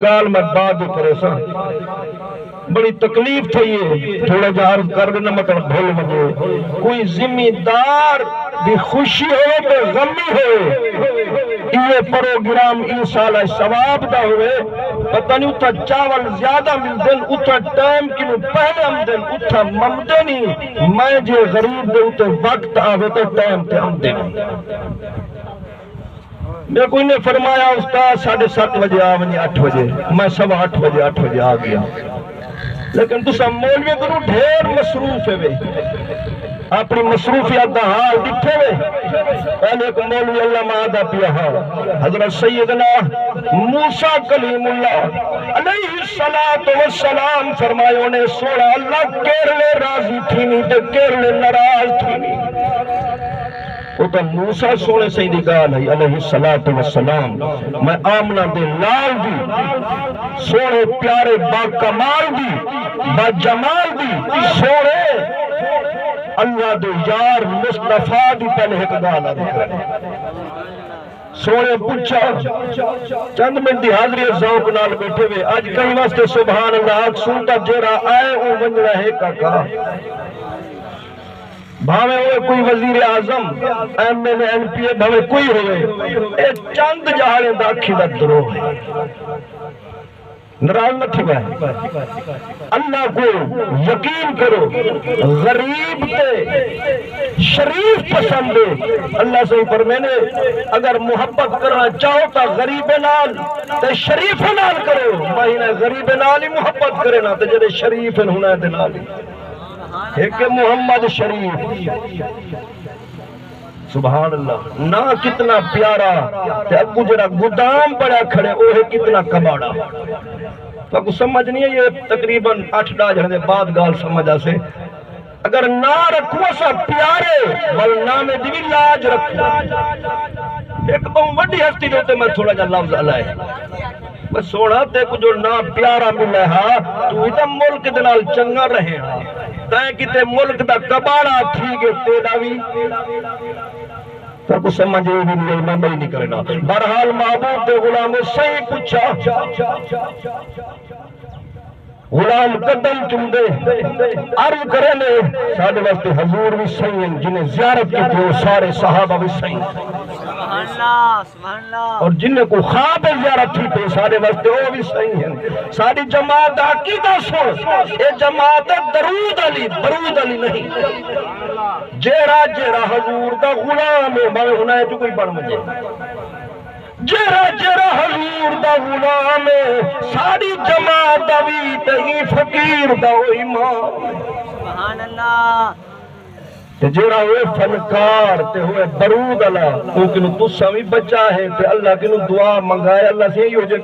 گال میں بعد کرے سا بڑی تکلیف تھی یہ تھوڑا جا عرض کر دینا مطلب بھول مجھے کوئی ذمہ دار بھی خوشی ہوئے تو غمی ہوئے یہ پروگرام انشاءاللہ ثواب دا ہوئے پتہ نہیں اتھا چاول زیادہ مل دن اتھا ٹائم کنو پہلے ہم دن اتھا ممدے نہیں میں جے غریب دے اتھا وقت آوے تو ٹائم تے ہم دن میں کوئی نے فرمایا استاد 7:30 بجے آونی 8 بجے میں 8:15 بجے آ گیا لیکن تو سب مولوی کرو ڈھیر مصروف ہے بے اپنی مصروفیات دا حال دکھے بے پہلے ایک مولوی اللہ مادہ پیا حضرت سیدنا موسیٰ کلیم اللہ علیہ السلام فرمائے انہیں سوڑا اللہ کیرلے راضی تھی نہیں تے کیرلے نراز تھی نہیں وہ تو موسیٰ سونے سیدی گال ہے علیہ السلام میں آمنہ دے لال دی سونے پیارے با کمال دی با جمال دی سونے اللہ دے یار مصطفیٰ دی پہلے ایک گالا دے سونے پوچھا چند منٹ دی حاضری ذوق نال بیٹھے ہوئے آج کہیں واسطے سبحان اللہ سنتا جیرا آئے او بن رہے کا بھاوے ہوئے کوئی وزیر اعظم ایم این این پی اے بھاوے کوئی ہوئے اے چند جہاں داکھی دا درو ہے نراز نہ تھی بھائی اللہ کو یقین کرو غریب تے شریف پسند اللہ سے پر میں نے اگر محبت کرنا چاہو تا غریب نال تے شریف نال کرو مہینہ غریب نال ہی محبت کرے نا تے جڑے شریف ہونا ہے نال ایک محمد شریف سبحان اللہ نا کتنا پیارا تے ابو جڑا گودام پڑا کھڑے اوہ کتنا کباڑا تو کو سمجھ نہیں ہے یہ تقریباً 8 جہاں بعد گال سمجھا سے اگر نا رکھو سا پیارے بل نام دیوی لاج رکھو ایک تو وڈی ہستی دوتے میں تھوڑا جا لفظ علائے میں سوڑا تے کو جو نا پیارا ملے ہاں تو ادھا ملک دنال چنگا رہے ہاں تائیں کتے ملک دا کباڑا تھی گے تیڑا بھی تو کو سمجھے بھی نہیں میں نہیں کرنا برحال محبوب دے غلاموں صحیح پوچھا غلام قدم چم دے عرض کرے لے ساڑھے وقت حضور بھی صحیح ہیں جنہیں زیارت کی تھی وہ سارے صحابہ بھی صحیح اور جنہیں کو خواب زیارت تھی تھی ساڑھے وقت وہ بھی صحیح ہیں ساری جماعت عقیدہ سن اے جماعت درود علی برود علی نہیں جیرا جیرا حضور دا غلام ہے میں ہونا ہے جو کوئی بڑھ مجھے جیرا جیرا حضور دا غلام ہے ساری جماعت دوی تہی فقیر دا امام سبحان اللہ تے جیرا ہوئے فنکار تے ہوئے برود اللہ کیونکہ تو سامی بچہ ہے تے اللہ کنو دعا منگائے اللہ سے ہی ہو جائے